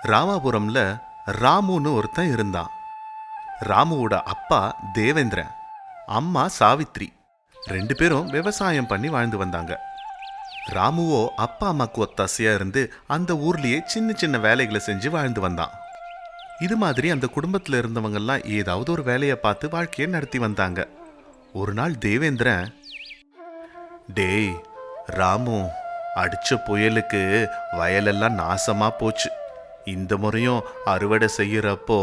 ராமாபுரம்ல ராமுன்னு ஒருத்தன் இருந்தான். ராமுவோட அப்பா தேவேந்திரன், அம்மா சாவித்ரி. 2 பேரும் விவசாயம் பண்ணி வாழ்ந்து வந்தாங்க. ராமுவோ அப்பா அம்மாக்கு ஒத்தாசையா இருந்து அந்த ஊர்லயே சின்ன சின்ன வேலைகளை செஞ்சு வாழ்ந்து வந்தான். இது மாதிரி அந்த குடும்பத்துல இருந்தவங்கெல்லாம் ஏதாவது ஒரு வேலையை பார்த்து வாழ்க்கையை நடத்தி வந்தாங்க. ஒரு நாள் தேவேந்திரன், டேய் ராமு, அடிச்ச புயலுக்கு வயலெல்லாம் நாசமா போச்சு. இந்த முறையும் அறுவடை செய்யறப்போ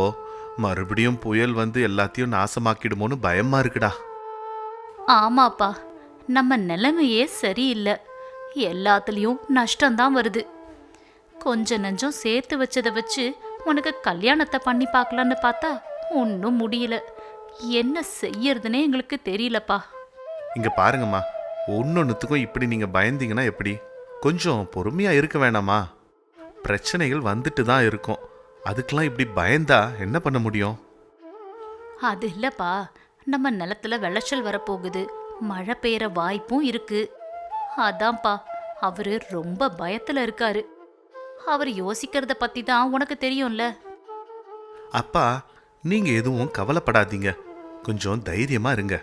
மறுபடியும் புயல் வந்து எல்லாத்தையும் நாசமாக்கிடுமோன்னு பயமா இருக்குடா. ஆமாப்பா, நம்ம நிலைமையே சரியில்லை. எல்லாத்துலேயும் நஷ்டம்தான் வருது. கொஞ்ச நஞ்சம் சேர்த்து வச்சதை வச்சு உனக்கு கல்யாணத்தை பண்ணி பார்க்கலான்னு பார்த்தா ஒன்றும் முடியல. என்ன செய்யறதுனே எங்களுக்கு தெரியலப்பா. இங்க பாருங்கம்மா, ஒன்னொன்னுத்துக்கும் இப்படி நீங்க பயந்தீங்கன்னா எப்படி? கொஞ்சம் பொறுமையா இருக்க வேணாமா? பிரச்சனைகள் வந்துட்டு தான் இருக்கும். அதுக்கெல்லாம் இப்படி பயந்தா என்ன பண்ண முடியும்? அது இல்லப்பா, நம்ம நிலத்துல விளைச்சல் வரப்போகுது, மழை பெய்யற வாய்ப்பும் இருக்கு. அதான்ப்பா, அவரு ரொம்ப பயத்துல இருக்காரு. அவர் யோசிக்கிறத பத்தி தான் உனக்கு தெரியும்ல. அப்பா, நீங்க எதுவும் கவலைப்படாதீங்க. கொஞ்சம் தைரியமா இருங்க.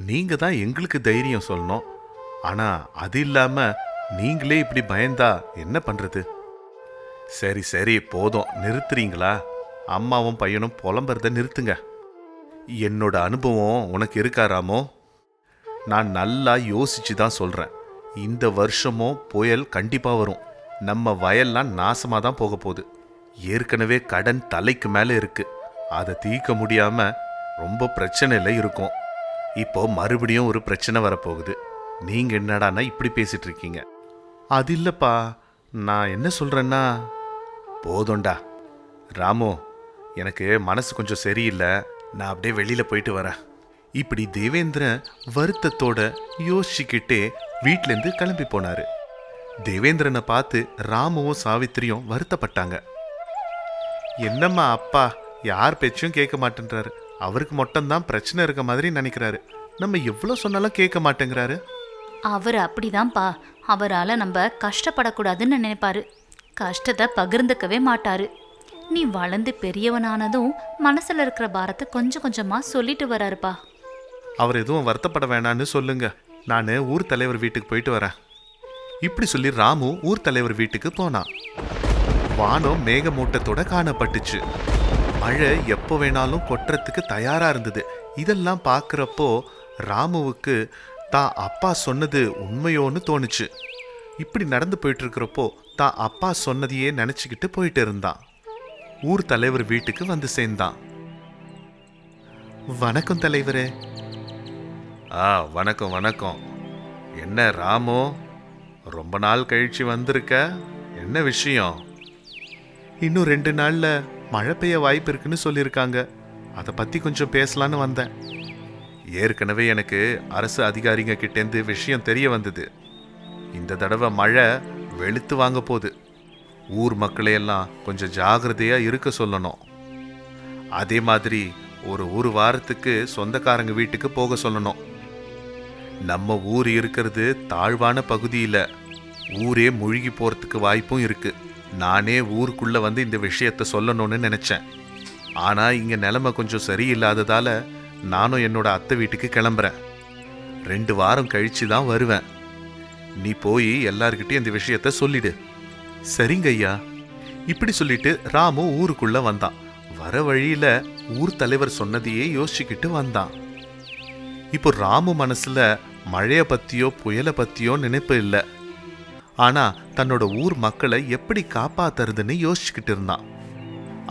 நீங்க தான் எங்களுக்கு தைரியம் சொல்லணும். ஆனா அது இல்லாம நீங்களே இப்படி பயந்தா என்ன பண்றது? சரி சரி, போதும், நிறுத்துறீங்களா? அம்மாவும் பையனும் புலம்புறத நிறுத்துங்க. என்னோட அனுபவம் உனக்கு இருக்காராமோ? நான் நல்லா யோசிச்சு தான் சொல்றேன். இந்த வருஷமும் புயல் கண்டிப்பா வரும். நம்ம வயல்லாம் நாசமா தான் போக போகுது. ஏற்கனவே கடன் தலைக்கு மேல இருக்கு. அதை தீர்க்க முடியாம ரொம்ப பிரச்சனையில இருக்கும். இப்போ மறுபடியும் ஒரு பிரச்சனை வரப்போகுது. நீங்க என்னடானா இப்படி பேசிட்டு இருக்கீங்க? அது இல்லப்பா, நான் என்ன சொல்றேன்னா, போதும்டா ராமு, எனக்கு மனசு கொஞ்சம் சரியில்லை, நான் அப்படியே வெளியில போயிட்டு வரேன். இப்படி தேவேந்திரன் வருத்தத்தோட யோசிச்சுக்கிட்டே வீட்டிலேருந்து கிளம்பி போனாரு. தேவேந்திரனை பார்த்து ராமுவும் சாவித்திரியும் வருத்தப்பட்டாங்க. என்னம்மா அப்பா யார் பேச்சும் கேட்க மாட்டேன்றாரு. அவருக்கு மட்டும்தான் பிரச்சனை இருக்க மாதிரி நினைக்கிறாரு. நம்ம எவ்வளவு சொன்னாலும் கேட்க மாட்டேங்கிறாரு. அவர் அப்படிதான்ப்பா. அவரால் நம்ம கஷ்டப்படக்கூடாதுன்னு நினைப்பாரு. கஷ்டத்தை பகிர்ந்துக்கவே மாட்டாரு. நீ வளர்ந்து பெரியவனானதும் மனசுல இருக்கிற பாரத்தை கொஞ்சம் கொஞ்சமா சொல்லிட்டு வராருப்பா. அவர் எதுவும் வருத்தப்பட வேணான்னு சொல்லுங்க. நான் ஊர் தலைவர் வீட்டுக்கு போயிட்டு வரேன். இப்படி சொல்லி ராமு ஊர் தலைவர் வீட்டுக்கு போனான். வானம் மேகமூட்டத்தோட காணப்பட்டுச்சு. மழை எப்போ வேணாலும் கொட்டுறதுக்கு தயாரா இருந்தது. இதெல்லாம் பார்க்குறப்போ ராமுவுக்கு தான் அப்பா சொன்னது உண்மையோன்னு தோணுச்சு. இப்படி நடந்து போயிட்டு இருக்கிறப்போ தான் அப்பா சொன்னதையே நினச்சிக்கிட்டு போயிட்டு இருந்தான். ஊர் தலைவர் வீட்டுக்கு வந்து சேர்ந்தான். வணக்கம் தலைவரே. வணக்கம் வணக்கம். என்ன ராமு, ரொம்ப நாள் கழிச்சு வந்திருக்க, என்ன விஷயம்? இன்னும் 2 நாள்ல மழை பெய்ய வாய்ப்பு இருக்குன்னு சொல்லியிருக்காங்க. அதை பத்தி கொஞ்சம் பேசலான்னு வந்தேன். ஏற்கனவே எனக்கு அரசு அதிகாரிங்க கிட்டேருந்து விஷயம் தெரிய வந்தது. இந்த தடவை மழை வெளுத்து வாங்க போகுது. ஊர் மக்களையெல்லாம் கொஞ்சம் ஜாகிரதையா இருக்க சொல்லணும். அதே மாதிரி ஒரு வாரத்துக்கு சொந்தக்காரங்க வீட்டுக்கு போக சொல்லணும். நம்ம ஊர் இருக்கிறது தாழ்வான பகுதியில், ஊரே மூழ்கி போறதுக்கு வாய்ப்பும் இருக்கு. நானே ஊருக்குள்ள வந்து இந்த விஷயத்த சொல்லணும்னு நினைச்சேன். ஆனா இங்க நிலைமை கொஞ்சம் சரியில்லாததால நானும் என்னோட அத்தை வீட்டுக்கு கிளம்புறேன். 2 வாரம் கழிச்சு தான் வருவேன். நீ போய் எல்லார்கிட்டையும் இந்த விஷயத்த சொல்லிடு. சரிங்க ஐயா. இப்படி சொல்லிட்டு ராமு ஊருக்குள்ள வந்தான். வர வழியில ஊர் தலைவர் சொன்னதையே யோசிச்சுக்கிட்டு வந்தான். இப்போ ராமு மனசுல மழைய பத்தியோ புயலை பத்தியோ நினைப்பு இல்லை. ஆனா தன்னோட ஊர் மக்களை எப்படி காப்பாத்துறதுன்னு யோசிச்சுக்கிட்டு இருந்தான்.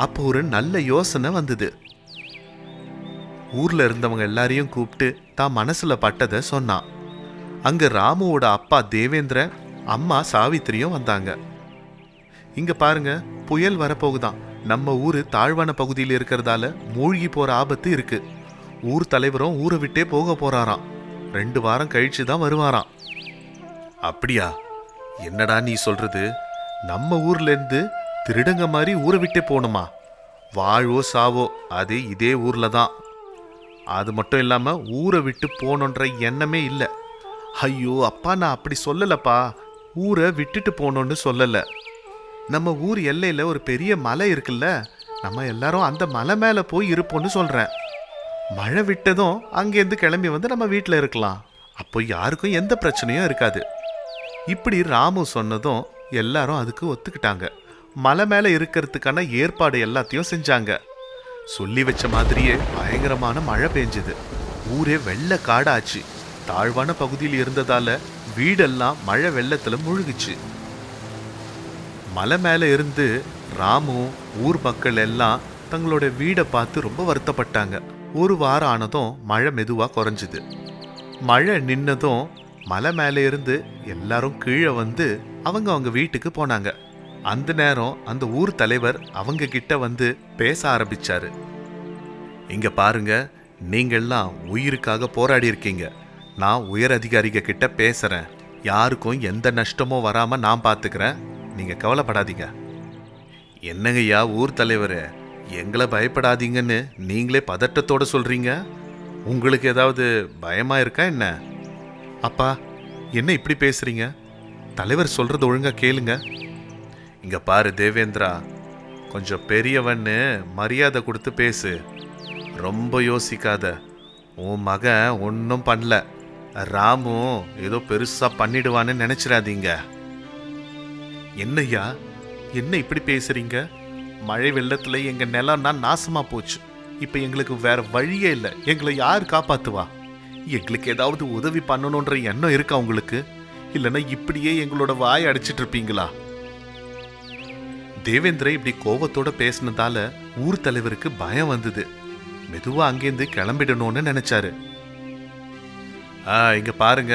அப்போ ஒரு நல்ல யோசனை வந்தது. ஊர்ல இருந்தவங்க எல்லாரையும் கூப்பிட்டு தான் மனசுல பட்டதை சொன்னான். அங்க ராமுவோட அப்பா தேவேந்திரன், அம்மா சாவித்திரியும் வந்தாங்க. இங்க பாருங்க, புயல் வரப்போகுதான். நம்ம ஊரு தாழ்வான பகுதியில் இருக்கிறதால மூழ்கி போற ஆபத்து இருக்கு. ஊர் தலைவரும் ஊரை விட்டே போக போறாராம். 2 வாரம் கழிச்சு தான் வருவாராம். அப்படியா? என்னடா நீ சொல்றது? நம்ம ஊர்ல இருந்து திருடங்க மாதிரி ஊரை விட்டே போகணுமா? வாழ்வோ சாவோ அது இதே ஊர்ல தான். அது மட்டும் இல்லாம ஊரை விட்டு போகணுன்ற எண்ணமே இல்லை. ஐயோ அப்பா, நான் அப்படி சொல்லலப்பா. ஊரை விட்டுட்டு போகணும்னு சொல்லல. நம்ம ஊர் எல்லையில ஒரு பெரிய மலை இருக்குல்ல, நம்ம எல்லாரும் அந்த மலை மேல போய் இருப்போம்னு சொல்றேன். மழை விட்டதும் அங்கேருந்து கிளம்பி வந்து நம்ம வீட்டில் இருக்கலாம். அப்போ யாருக்கும் எந்த பிரச்சனையும் இருக்காது. இப்படி ராமு சொன்னதும் எல்லாரும் அதுக்கு ஒத்துக்கிட்டாங்க. மலை மேல இருக்கிறதுக்கான ஏற்பாடு எல்லாத்தையும் செஞ்சாங்க. சொல்லி வச்ச மாதிரியே பயங்கரமான மழை பெஞ்சுது. ஊரே வெள்ள காடாச்சு. தாழ்வான பகுதியில் இருந்ததால வீடெல்லாம் மழை வெள்ளத்துல முழுகுச்சு. மலை மேல இருந்து ராமு ஊர் மக்கள் எல்லாம் தங்களோட வீடை பார்த்து ரொம்ப வருத்தப்பட்டாங்க. ஒரு வாரம் ஆனதும் மழை மெதுவா குறைஞ்சுது. மழை நின்னதும் மலை மேலே இருந்து எல்லாரும் கீழே வந்து அவங்க வீட்டுக்கு போனாங்க. அந்த நேரம் அந்த ஊர் தலைவர் அவங்க கிட்ட வந்து பேச ஆரம்பிச்சாரு. இங்க பாருங்க, நீங்கெல்லாம் உயிருக்காக போராடி இருக்கீங்க. நான் உயர் அதிகாரிக கிட்ட பேசுறேன். யாருக்கும் எந்த நஷ்டமும் வராம நான் பாத்துக்கிறேன். நீங்க கவலைப்படாதீங்க. என்னங்கய்யா ஊர் தலைவரே, எங்களை பயப்படாதீங்கன்னு நீங்களே பதட்டத்தோட சொல்றீங்க. உங்களுக்கு ஏதாவது பயமா இருக்கா என்ன? அப்பா, என்ன இப்படி பேசுறீங்க? தலைவர் சொல்றது ஒழுங்கா கேளுங்க. இங்க பாரு தேவேந்திரா, கொஞ்சம் பெரியவன்னு மரியாதை கொடுத்து பேசு. ரொம்ப யோசிக்காத. உன் மகன் ஒன்றும் பண்ணல. ராமு ஏதோ பெருசா பண்ணிடுவான்னு நினைச்சிடாதீங்க. என்னய்யா, என்ன இப்படி பேசுறீங்க? மழை வெள்ளத்துல எங்க நிலம்னா நாசமா போச்சு. இப்ப எங்களுக்கு வேற வழியே இல்லை. எங்களை யார் காப்பாத்துவா? எங்களுக்கு ஏதாவது உதவி பண்ணணுன்ற எண்ணம் இருக்கா உங்களுக்கு? இல்லைன்னா இப்படியே எங்களோட வாய் அடிச்சிட்டு இருப்பீங்களா? தேவேந்திர இப்படி கோவத்தோட பேசினதால ஊர் தலைவருக்கு பயம் வந்தது. மெதுவா அங்கேருந்து கிளம்பிடணும்னு நினைச்சாரு. இங்க பாருங்க,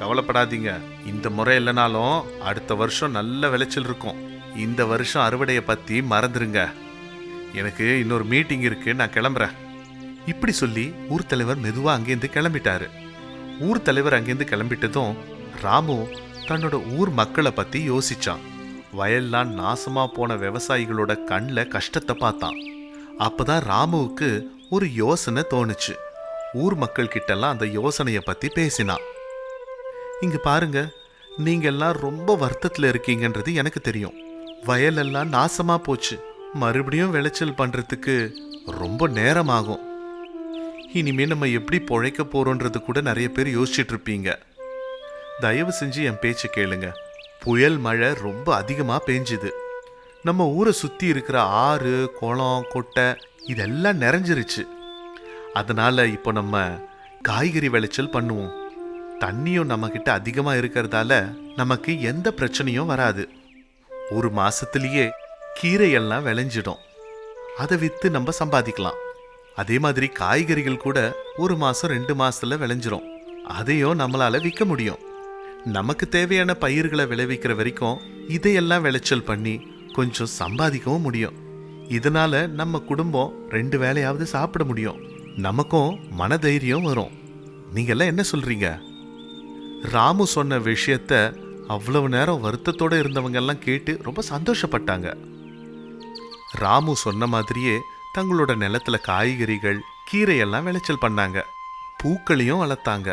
கவலைப்படாதீங்க. இந்த முறை இல்லைனாலும் அடுத்த வருஷம் நல்ல விளைச்சல் இருக்கும். இந்த வருஷம் அறுவடையை பத்தி மறந்துருங்க. எனக்கு இன்னொரு மீட்டிங் இருக்கு, நான் கிளம்புறேன். இப்படி சொல்லி ஊர் தலைவர் மெதுவா அங்கேருந்து கிளம்பிட்டாரு. ஊர் தலைவர் அங்கேருந்து கிளம்பிட்டதும் ராமு தன்னோட ஊர் மக்களை பத்தி யோசிச்சான். வயல்லாம் நாசமா போன விவசாயிகளோட கண்ணில் கஷ்டத்தை பார்த்தான். அப்பதான் ராமுவுக்கு ஒரு யோசனை தோணுச்சு. ஊர் மக்கள் கிட்டலாம் அந்த யோசனையை பத்தி பேசினான். இங்க பாருங்க, நீங்க எல்லாம் ரொம்ப வருத்தத்துல இருக்கீங்கன்றது எனக்கு தெரியும். வயலெல்லாம் நாசமா போச்சு. மறுபடியும் விளைச்சல் பண்றதுக்கு ரொம்ப நேரம் ஆகும். இனிமே நம்ம எப்படி பொழைக்க போறோன்றது கூட நிறைய பேர் யோசிச்சுட்டு இருப்பீங்க. தயவு செஞ்சு என் பேச்சு கேளுங்க. புயல் மழை ரொம்ப அதிகமா பெஞ்சுது. நம்ம ஊரை சுத்தி இருக்கிற ஆறு, குளம், கொட்டை இதெல்லாம் நிறைஞ்சிருச்சு. அதனால இப்போ நம்ம காய்கறி விளைச்சல் பண்ணுவோம். தண்ணியும் நம்ம கிட்ட அதிகமா இருக்கிறதால நமக்கு எந்த பிரச்சனையும் வராது. ஒரு மாசத்திலேயே கீரையெல்லாம் விளைஞ்சிடும். அதை வித்து நம்ம சம்பாதிக்கலாம். அதே மாதிரி காய்கறிகள் கூட ஒரு மாசம் 2 மாசத்துல விளைஞ்சிரும். அதையும் நம்மளால விற்க முடியும். நமக்கு தேவையான பயிர்களை விளைவிக்கிற வரைக்கும் இதையெல்லாம் விளைச்சல் பண்ணி கொஞ்சம் சம்பாதிக்கவும் முடியும். இதனால நம்ம குடும்பம் 2 வேளையாவது சாப்பிட முடியும். நமக்கும் மனதைரியம் வரும். நீங்க எல்லாம் என்ன சொல்றீங்க? ராமு சொன்ன விஷயத்த அவ்வளவு நேரம் வருத்தத்தோட இருந்தவங்க எல்லாம் கேட்டு ரொம்ப சந்தோஷப்பட்டாங்க. ராமு சொன்ன மாதிரியே தங்களோட நிலத்துல காய்கறிகள், கீரையெல்லாம் விளைச்சல் பண்ணாங்க. பூக்களையும் வளர்த்தாங்க.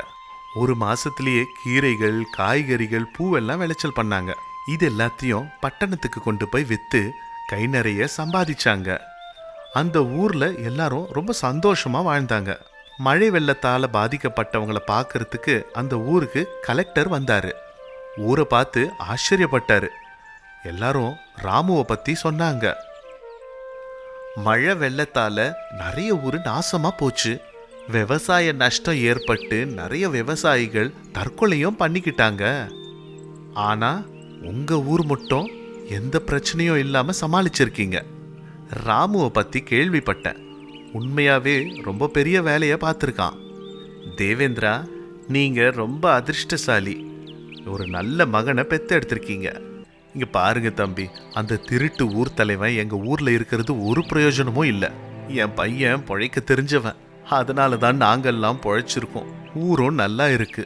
ஒரு மாசத்திலேயே கீரைகள், காய்கறிகள், பூவெல்லாம் விளைச்சல் பண்ணாங்க. இது எல்லாத்தையும் பட்டணத்துக்கு கொண்டு போய் வித்து கை நிறைய சம்பாதிச்சாங்க. அந்த ஊர்ல எல்லாரும் ரொம்ப சந்தோஷமா வாழ்ந்தாங்க. மழை வெள்ளத்தால பாதிக்கப்பட்டவங்களை பார்க்கறதுக்கு அந்த ஊருக்கு கலெக்டர் வந்தாரு. ஊரை பார்த்து ஆச்சரியப்பட்டாரு. எல்லாரும் ராமுவை பத்தி சொன்னாங்க. மழை வெள்ளத்தால நிறைய ஊரு நாசமா போச்சு. விவசாய நஷ்டம் ஏற்பட்டு நிறைய விவசாயிகள் தற்கொலையும் பண்ணிக்கிட்டாங்க. ஆனா உங்க ஊர் மட்டும் எந்த பிரச்சனையும் இல்லாம சமாளிச்சிருக்கீங்க. ராமுவை பத்தி கேள்விப்பட்டேன். உண்மையாவே ரொம்ப பெரிய வேலையை பார்த்துருக்கான். தேவேந்திரா, நீங்க ரொம்ப அதிர்ஷ்டசாலி. ஒரு நல்ல மகனை பெத்தெடுத்திருக்கீங்க. இங்க பாருங்க தம்பி, அந்த திருட்டு ஊர் தலைவன் எங்க ஊர்ல இருக்கிறது ஒரு பிரயோஜனமும் இல்லை. என் பையன் பொழைக்க தெரிஞ்சவன். அதனால தான் நாங்கெல்லாம் பொழைச்சிருக்கோம். ஊரும் நல்லா இருக்கு.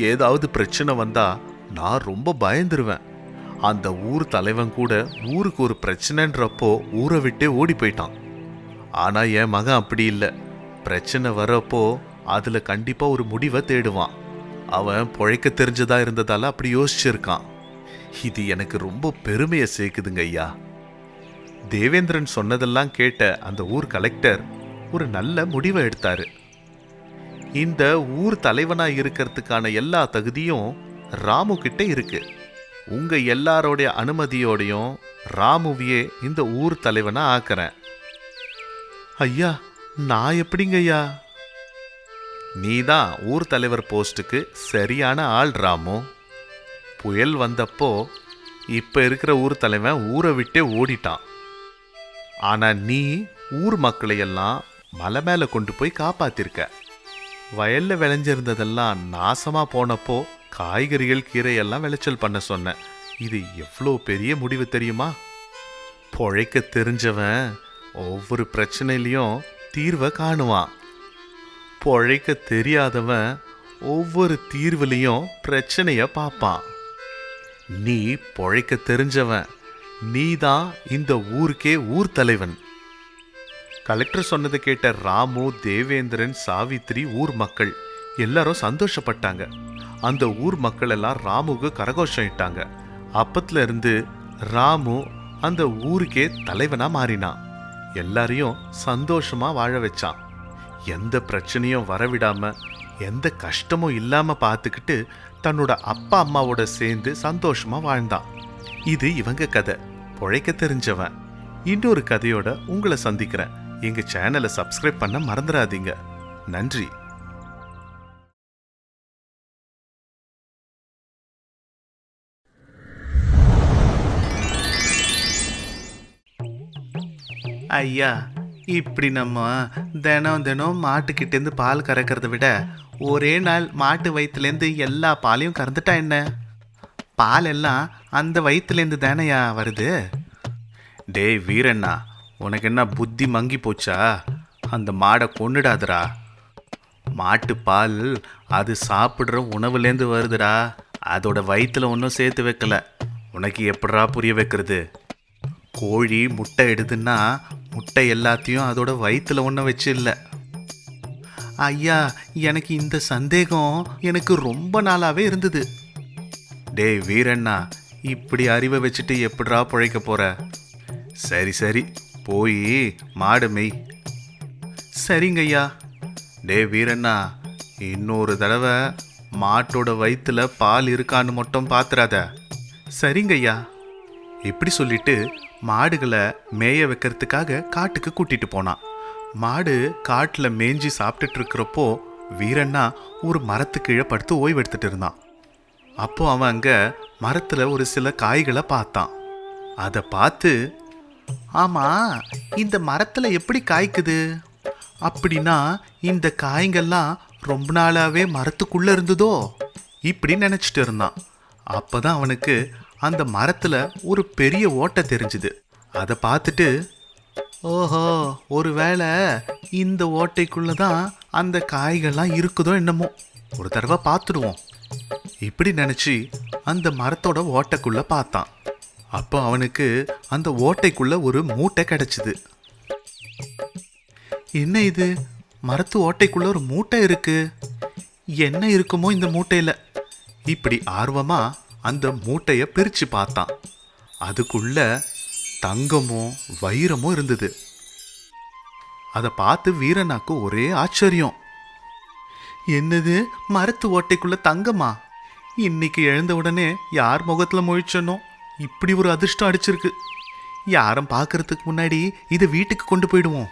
ஏதாவது பிரச்சனை வந்தா நான் ரொம்ப பயந்துருவேன். அந்த ஊர் தலைவன் கூட ஊருக்கு ஒரு பிரச்சனைன்றப்போ ஊரை விட்டே ஓடி போயிட்டான். ஆனா என் மகன் அப்படி இல்லை. பிரச்சனை வரப்போ அதுல கண்டிப்பா ஒரு முடிவை தேடுவான். அவன் பொழைக்க தெரிஞ்சதா இருந்ததால அப்படி யோசிச்சிருக்கான். இது எனக்கு ரொம்ப பெருமையை சேர்க்குதுங்க ஐயா. தேவேந்திரன் சொன்னதெல்லாம் கேட்ட அந்த ஊர் கலெக்டர் ஒரு நல்ல முடிவை எடுத்தாரு. இந்த ஊர் தலைவனா இருக்கிறதுக்கான எல்லா தகுதியும் ராமு கிட்ட இருக்கு. உங்க எல்லாரோடைய அனுமதியோடையும் ராமுவையே இந்த ஊர் தலைவனா ஆக்குறேன். ஐயா, நான் எப்படிங்க ஐயா? நீதான் ஊர் தலைவர் போஸ்டுக்கு சரியான ஆள் ராமு. புயல் வந்தப்போ இப்ப இருக்கிற ஊர் தலைவன் ஊரை விட்டே ஓடிட்டான். ஆனா நீ ஊர் மக்களையெல்லாம் மலை மேல கொண்டு போய் காப்பாத்திருக்க. வயல்ல விளைஞ்சிருந்ததெல்லாம் நாசமா போனப்போ காய்கறிகள் கீரையெல்லாம் விளைச்சல் பண்ண சொன்ன. இது எவ்வளோ பெரிய முடிவு தெரியுமா? பொழைக்க தெரிஞ்சவன் ஒவ்வொரு பிரச்சனையிலையும் தீர்வை காணுவான். பொழைக்க தெரியாதவன் ஒவ்வொரு தீர்வுலையும் பிரச்சனைய பார்ப்பான். நீ பொழைக்க தெரிஞ்சவன். நீதான் இந்த ஊருக்கே ஊர் தலைவன். கலெக்டர் சொன்னதை கேட்ட ராமு, தேவேந்திரன், சாவித்ரி, ஊர் மக்கள் எல்லாரும் சந்தோஷப்பட்டாங்க. அந்த ஊர் மக்கள் எல்லாம் ராமுக்கு கரகோஷம் இட்டாங்க. அப்பத்துல இருந்து ராமு அந்த ஊருக்கே தலைவனா மாறினான். எல்லாரையும் சந்தோஷமா வாழ வச்சான். எந்த பிரச்சனையும் வரவிடாம, எந்த கஷ்டமும் இல்லாம பார்த்துக்கிட்டு தன்னோட அப்பா அம்மாவோட சேர்ந்து சந்தோஷமா வாழ்ந்தான். இது இவங்க கதை, பொழைக்க தெரிஞ்சவன். இன்னொரு கதையோட உங்களை சந்திக்கிறேன். எங்க சேனலை சப்ஸ்கிரைப் பண்ண மறந்துடாதீங்க. நன்றி. ஐயா, இப்படி நம்ம தினம் தினம் மாட்டுக்கிட்டேருந்து பால் கறக்கிறத விட ஒரே நாள் மாட்டு வயிற்றுலேருந்து எல்லா பாலையும் கறந்துட்டா என்ன? பால் எல்லாம் அந்த வயிற்றுலேருந்து தானையா வருது? டேய் வீரண்ணா, உனக்கு என்ன புத்தி மங்கி போச்சா? அந்த மாடை கொன்னுடாதடா. மாட்டு பால் அது சாப்பிட்ற உணவுலேருந்து வருதுடா. அதோட வயிற்றுல ஒன்றும் சேர்த்து வைக்கல. உனக்கு எப்படா புரிய வைக்கிறது? கோழி முட்டை எடுதுன்னா முட்டை எல்லாத்தையும் அதோட வயிற்றுல ஒன்றும் வச்சு இல்லை. ஐயா, எனக்கு இந்த சந்தேகம் எனக்கு ரொம்ப நாளாவே இருந்தது. டேய் வீரண்ணா, இப்படி அறிவை வச்சுட்டு எப்படிரா பிழைக்க போற? சரி சரி, போய் மாடு மெய். சரிங்க ஐயா. டேய் வீரண்ணா, இன்னொரு தடவை மாட்டோட வயிற்றுல பால் இருக்கான்னு மட்டும் பார்த்துறாத. சரிங்க ஐயா. இப்படி சொல்லிட்டு மாடுகளை மேய வைக்கிறதுக்காக காட்டுக்கு கூட்டிட்டு போனான். மாடு காட்டில் மேய்ஞ்சி சாப்பிட்டுட்டு இருக்கிறப்போ வீரண்ணா ஒரு மரத்துக்கு கீழே படுத்து ஓய்வு எடுத்துட்டு இருந்தான். அப்போ அவன் அங்கே மரத்தில் ஒரு சில காய்களை பார்த்தான். அதை பார்த்து, ஆமாம், இந்த மரத்தில் எப்படி காய்க்குது? அப்படின்னா இந்த காய்கள்லாம் ரொம்ப நாளாகவே மரத்துக்குள்ளே இருந்ததோ? இப்படி நினச்சிட்டு இருந்தான். அப்போ தான் அவனுக்கு அந்த மரத்தில் ஒரு பெரிய ஓட்டை தெரிஞ்சுது. அதை பார்த்துட்டு, ஓஹோ, ஒருவேளை இந்த ஓட்டைக்குள்ளே தான் அந்த காய்கள்லாம் இருக்குதோ என்னமோ, ஒரு தடவை பார்த்துடுவோம். இப்படி நினச்சி அந்த மரத்தோட ஓட்டைக்குள்ளே பார்த்தான். அப்போ அவனுக்கு அந்த ஓட்டைக்குள்ளே ஒரு மூட்டை கிடச்சிது. என்ன இது, மரத்து ஓட்டைக்குள்ளே ஒரு மூட்டை இருக்கு, என்ன இருக்குமோ இந்த மூட்டையில்? இப்படி ஆர்வமாக அந்த மூட்டையை பிரித்து பார்த்தான். அதுக்குள்ள தங்கமும் வைரமும் இருந்தது. அதை பார்த்து வீரனாக்கு ஒரே ஆச்சரியம். என்னது, மரத்து ஓட்டைக்குள்ள தங்கமா? இன்னைக்கு எழுந்த உடனே யார் முகத்தில் முழிச்சனோ இப்படி ஒரு அதிர்ஷ்டம் அடிச்சிருக்கு. யாரும் பார்க்கறதுக்கு முன்னாடி இதை வீட்டுக்கு கொண்டு போயிடுவோம்.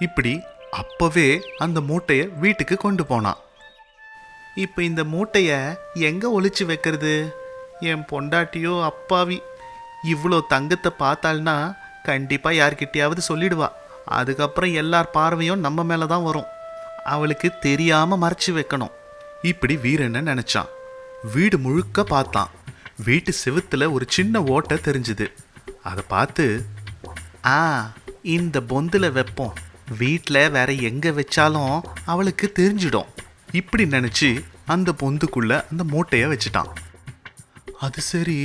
இப்படி அப்பவே அந்த மூட்டையை வீட்டுக்கு கொண்டு போனான். இப்போ இந்த மூட்டையை எங்கே ஒளிச்சு வைக்கிறது? என் பொண்டாட்டியோ அப்பாவி இவ்வளோ தங்கத்தை பார்த்தாள்னா கண்டிப்பாக யார்கிட்டையாவது சொல்லிடுவா. அதுக்கப்புறம் எல்லார் பார்வையும் நம்ம மேலே தான் வரும். அவளுக்கு தெரியாமல் மறைச்சி வைக்கணும். இப்படி வீரனை நினச்சான். வீடு முழுக்க பார்த்தான். வீட்டு செவுத்துல ஒரு சின்ன ஓட்டை தெரிஞ்சுது. அதை பார்த்து, இந்த பொந்தில் வைப்போம், வீட்டில் வேற எங்கே வச்சாலும் அவளுக்கு தெரிஞ்சிடும். இப்படி நினச்சி அந்த பொந்துக்குள்ள அந்த மூட்டையை வச்சுட்டான். அது சரி,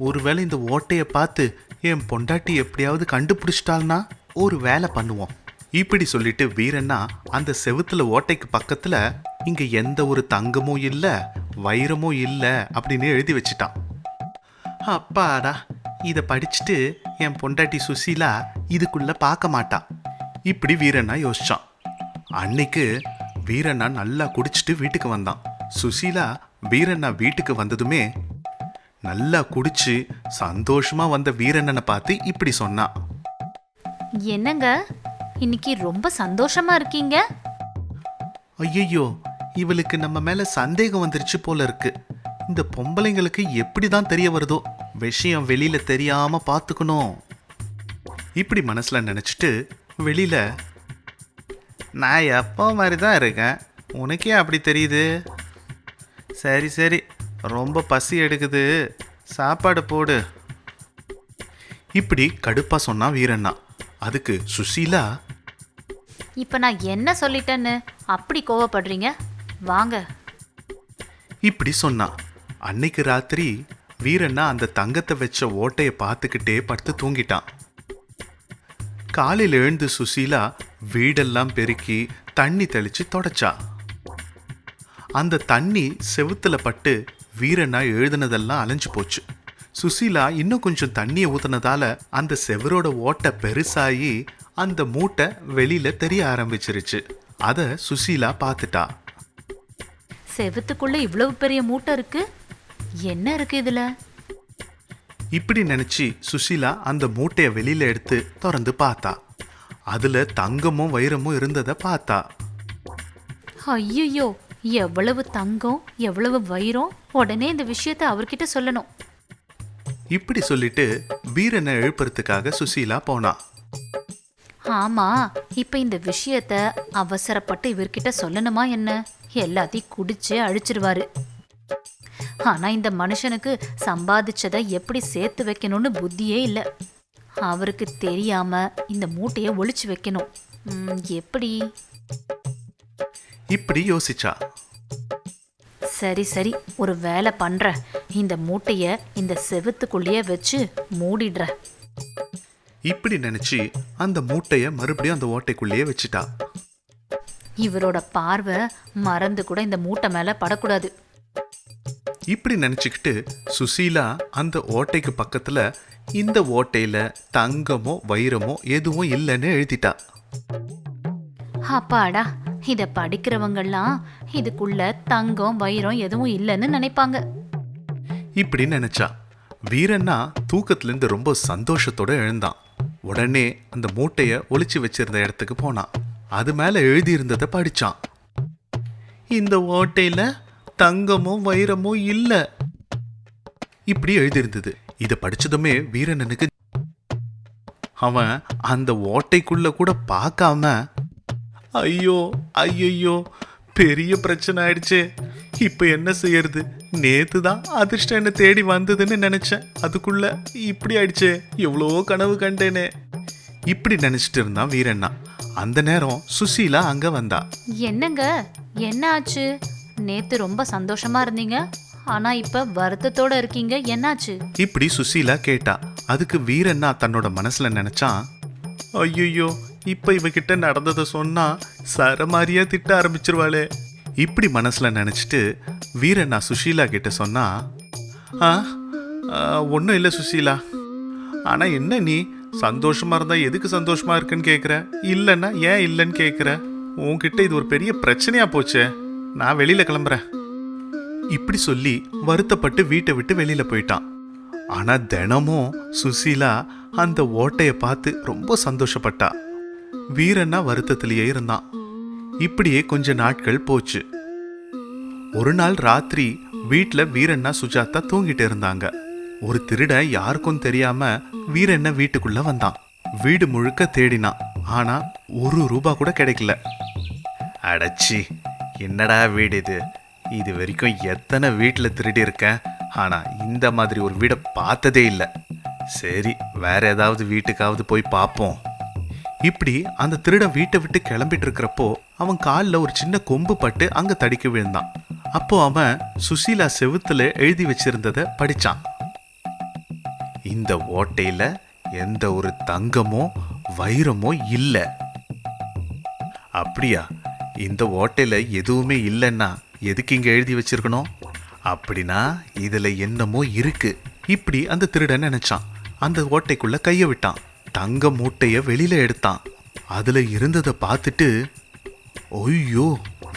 ஒருவேளை இந்த ஓட்டையை பார்த்து என் பொண்டாட்டி எப்படியாவது கண்டுபிடிச்சிட்டாள்னா ஒரு வேலை பண்ணுவோம். இப்படி சொல்லிட்டு வீரண்ணா அந்த செவுத்துல ஓட்டைக்கு பக்கத்துல இங்க எந்த ஒரு தங்கமும் இல்லை வைரமும் இல்லை அப்படின்னு எழுதி வச்சிட்டான். அப்பாடா, இதை படிச்சுட்டு என் பொண்டாட்டி சுசீலா இதுக்குள்ள பார்க்க மாட்டா. இப்படி வீரண்ணா யோசிச்சான். அன்னைக்கு வீரண்ணா நல்லா குடிச்சிட்டு வீட்டுக்கு வந்தான். சுசீலா வீரண்ணா வீட்டுக்கு வந்ததுமே நல்லா குடிச்சு சந்தோஷமா வந்த வீரண்ணனை பார்த்து இப்படி சொன்னான். என்னங்க இன்னைக்கு ரொம்ப சந்தோஷமா இருக்கீங்க? ஐயோ, இவளுக்கு நம்ம மேல சந்தேகம் வந்துருச்சு போல இருக்கு. இந்த பொம்பளைங்களுக்கு எப்படிதான் தெரிய வருதோ, விஷயம் வெளியில தெரியாம பார்த்துக்கணும். இப்படி மனசுல நினைச்சிட்டு வெளியில, நான் எப்போ மாதிரி தான் இருக்கேன், உனக்கே அப்படி தெரியுது? சரி சரி, ரொம்ப பசி எடுக்குது, சாப்பாடு போடு. இப்படி கடுப்பா சொன்னா வீரண்ணா. அதுக்கு சுசீலா, இப்ப நான் என்ன சொல்லிட்டேன்னு அப்படி கோவப்படுறீங்க? வாங்க. இப்படி சொன்னா. அன்னைக்கு ராத்திரி வீரண்ணா அந்த தங்கத்தை வச்ச ஓட்டையை பார்த்துக்கிட்டே படுத்து தூங்கிட்டான். காலையில் எழுந்து சுசீலா வீடெல்லாம் பெருக்கி தண்ணி தெளிச்சு தொடச்சா. அந்த தண்ணி செவுத்துல பட்டு வீரண்ணா எழுதுனதெல்லாம் அலைஞ்சு போச்சு. சுசீலா இன்னும் கொஞ்சம் தண்ணியை ஊத்துனதால அந்த செவரோட ஓட்டை பெருசாகி அந்த மூட்டை வெளியில தெரிய ஆரம்பிச்சிருச்சு. அத சுசீலா பார்த்துட்டா. செவுத்துக்குள்ள இவ்வளவு பெரிய மூட்டை இருக்கு, என்ன இருக்கு இதுல? இப்படி நினைச்சு சுசீலா அந்த மூட்டைய வெளியில எடுத்து திறந்து பார்த்தா. அதுல தங்கமும் வைரமும் இருந்ததை பார்த்தா. ஐயோ, எவ்வளவு தங்கம், எவ்வளவு வைரம்! உடனே இந்த விஷயத்தை அவர்கிட்ட சொல்லணும். இப்படி சொல்லிட்டு வீரனை எழுப்புறதுக்காக சுசீலா போனா. ஆமா, இப்ப இந்த விஷயத்த அவசரப்பட்டு இவர்கிட்ட சொல்லணுமா என்ன? எல்லாத்தையும் குடிச்சு அழிச்சிருவாரு. ஆனா இந்த மனுஷனுக்கு சம்பாதிச்சதை எப்படி சேர்த்து வைக்கணும்னு புத்தியே இல்லை. அவருக்கு தெரியாம இந்த மூட்டையை ஒளிச்சு வைக்கணும். எப்படி? இப்படி யோசிச்சா. சரி சரி, ஒரு வேலை பண்ற. இந்த மூட்டைய இந்த செவுத்துக்குள்ளேயே வச்சு மூடிடுற. இப்படி நினைச்சு அந்த மூட்டைய மறுபடியும் அந்த ஓட்டைக்குள்ளேயே வச்சுட்டா. இவரோட பார்வை மறந்து கூட இந்த மூட்டை மேல படக்கூடாது. இப்படி நினைச்சுக்கிட்டு சுசீலா அந்த ஓட்டைக்கு பக்கத்துல இந்த ஓட்டையில தங்கமோ வைரமோ எதுவும் இல்லைன்னு எழுதிட்டா. அப்பாடா, இத படிக்கிறவங்கெல்லாம் இதுக்குள்ள தங்கம் வைரம் எதுவும் இல்லைன்னு நினைப்பாங்க. இப்படி நினைச்சா. வீரண்ணா தூக்கத்துல இருந்து ரொம்ப சந்தோஷத்தோட எழுந்தான். உடனே அந்த மூட்டைய ஒளிச்சு வச்சிருந்த இடத்துக்கு போனான். அது மேல எழுதியிருந்ததை படிச்சான். இந்த ஓட்டையில தங்கமும் வைரமும் இல்ல, இப்படி எழுதியிருந்தது. இதை படிச்சதுமே வீரண்ணனுக்கு அவன் அந்த ஓட்டைக்குள்ள கூட பார்க்காம, ஐயோ ஐயோ, பெரிய பிரச்சனை ஆயிடுச்சு, இப்ப என்ன செய்யறது? நேத்து தான் அதிர்ஷ்டம் என்ன தேடி வந்ததுன்னு நினைச்சேன், அதுக்குள்ள இப்படி ஆயிடுச்சே, எவ்வளோ கனவு கண்டேனே. இப்படி நினைச்சிட்டு இருந்தான் வீரண்ணா. அந்த நேரம் சுசீலா அங்க வந்தா. என்னங்க, என்ன ஆச்சு? நேத்து ரொம்ப சந்தோஷமா இருந்தீங்க, ஆனா இப்ப வருத்தத்தோட இருக்கீங்க, என்னாச்சு? இப்படி சுசீலா கேட்டா. அதுக்கு வீரண்ணா தன்னோட மனசுல நினைச்சான், ஐயோ, இப்ப இவகிட்ட நடந்ததை சொன்னா சரமாரியா திட்ட ஆரம்பிச்சிருவாளே. இப்படி மனசுல நினைச்சிட்டு வீரண்ணா சுசீலா கிட்ட சொன்னா, ஒன்றும் இல்லை சுசீலா, ஆனா என்ன நீ சந்தோஷமா இருந்தா எதுக்கு சந்தோஷமா இருக்குன்னு கேட்குற, இல்லைன்னா ஏன் இல்லைன்னு கேட்குற? உன்கிட்ட இது ஒரு பெரிய பிரச்சனையா போச்சே, நான் வெளியில கிளம்புறேன். இப்படி சொல்லி வருத்தப்பட்டு வீட்டை விட்டு வெளியில போயிட்டான். ஆனா தினமும் சுசீலா அந்த ஓட்டைய பார்த்து ரொம்ப சந்தோஷப்பட்டா. வீரண்ணா வருத்தத்திலேயே இருந்தான். இப்படியே கொஞ்ச நாட்கள் போச்சு. ஒரு நாள் ராத்திரி வீட்டுல வீரண்ணா சுஜாதா தூங்கிட்டு இருந்தாங்க. ஒரு திருடன் யாருக்கும் தெரியாம வீரண்ணா வீட்டுக்குள்ள வந்தான். வீடு முழுக்க தேடினான். ஆனா ₹1 கூட கிடைக்கல. அடச்சி, என்னடா வீடு இது? இது வரைக்கும் எத்தனை வீட்டில் திருடி இருக்கேன், ஆனா இந்த மாதிரி ஒரு வீடை பார்த்ததே இல்லை. சரி, வேற ஏதாவது வீட்டுக்காவது போய் பார்ப்போம். இப்படி அந்த திருடன் வீட்டை விட்டு கிளம்பிட்டு இருக்கிறப்போ அவன் காலில் ஒரு சின்ன கொம்பு பட்டு அங்க தடிக்க விழுந்தான். அப்போ அவன் சுசீலா செவுத்துல எழுதி வச்சிருந்ததை படிச்சான். இந்த ஓட்டையில எந்த ஒரு தங்கமோ வைரமோ இல்ல. அப்படியா? இந்த ஓட்டையில எதுவுமே இல்லைன்னா எதுக்கு இங்க எழுதி வச்சிருக்கணும்? அப்படின்னா இதுல என்னமோ இருக்கு. இப்படி அந்த திருடன் நினைச்சான். அந்த ஓட்டைக்குள்ள கைய விட்டான். தங்க மூட்டைய வெளியில எடுத்தான். அதுல இருந்ததை பார்த்துட்டு, ஐயோ,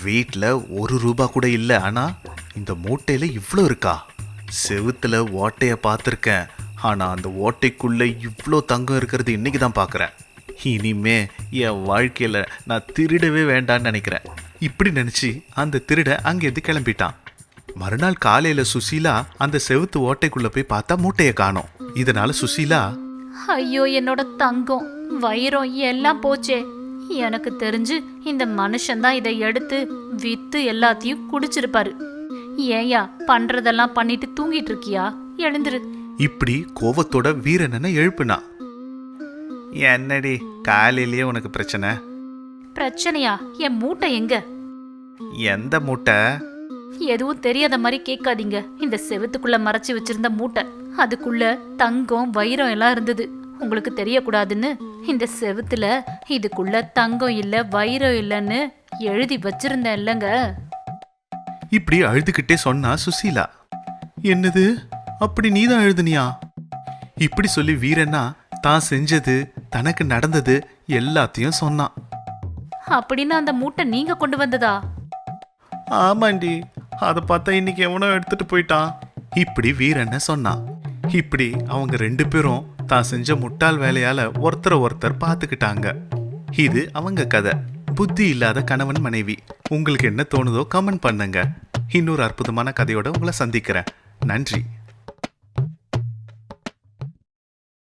வீட்ல ₹1 கூட இல்ல, ஆனா இந்த மூட்டையில இவ்ளோ இருக்கா? செவுத்துல ஓட்டைய பார்த்துருக்கேன், ஆனா அந்த ஓட்டைக்குள்ள இவ்ளோ தங்கம் இருக்கிறது இன்னைக்கு தான் பார்க்கறேன். இனிமே என் வாழ்க்கையில நான் திருடவே வேண்டான்னு நினைக்கிறேன். இப்படி நினைச்சு அந்த திருட அங்கேருந்து கிளம்பிட்டான். மறுநாள் காலையில சுசீலா அந்த செவுத்து ஓட்டைக்குள்ள போய் பார்த்தா மூட்டைய காணோம். இதனால சுசீலா, ஐயோ, என்னோட தங்கம் வைரம் எல்லாம் போச்சே. எனக்கு தெரிஞ்சு இந்த மனுஷன்தான் இதை எடுத்து வித்து எல்லாத்தையும் குடிச்சிருப்பாரு. ஏயா பண்றதெல்லாம் பண்ணிட்டு தூங்கிட்டு இருக்கியா? எழுந்துரு. இப்படி கோவத்தோட வீரனை எழுப்புனா. என்னடி காலையிலேயே உனக்கு பிரச்சனை? பிரச்சனையா? என் மூட்டை எங்க? எந்த மூட்டை? எதுவும் தெரியாத மாதிரி கேட்காதீங்க. இந்த செவுத்துக்குள்ள மறைச்சு வச்சிருந்த மூட்டை, அதுக்குள்ள தங்கம் வைரம் எல்லாம் இருந்தது. உங்களுக்கு தெரியக்கூடாதுன்னு இந்த செவுத்துல இதுக்குள்ள தங்கம் இல்ல வைரம் இல்லைன்னு எழுதி வச்சிருந்தேன் இல்லங்க. இப்படி அழுதுகிட்டே சொன்னா சுசீலா. என்னது, அப்படி நீதான் எழுதுனியா? இப்படி சொல்லி வீரன்னா தான் செஞ்சது, தனக்கு நடந்தது எல்லாத்தையும் சொன்னான். அப்படின்னு அந்த மூட்டை நீங்க கொண்டு வந்ததா? ஆமாண்டி, அதை பார்த்தா இன்னைக்கு எவனோ எடுத்துட்டு போயிட்டான். இப்படி வீரண்ண சொன்னான். இப்படி அவங்க 2 பேரும் தான் செஞ்ச முட்டாள் வேலையால ஒருத்தர் பார்த்துக்கிட்டாங்க. இது அவங்க கதை. புத்தி இல்லாத கணவன் மனைவி. உங்களுக்கு என்ன தோணுதோ கமெண்ட் பண்ணுங்க. இன்னொரு அற்புதமான கதையோட உங்களை சந்திக்கிறேன். நன்றி.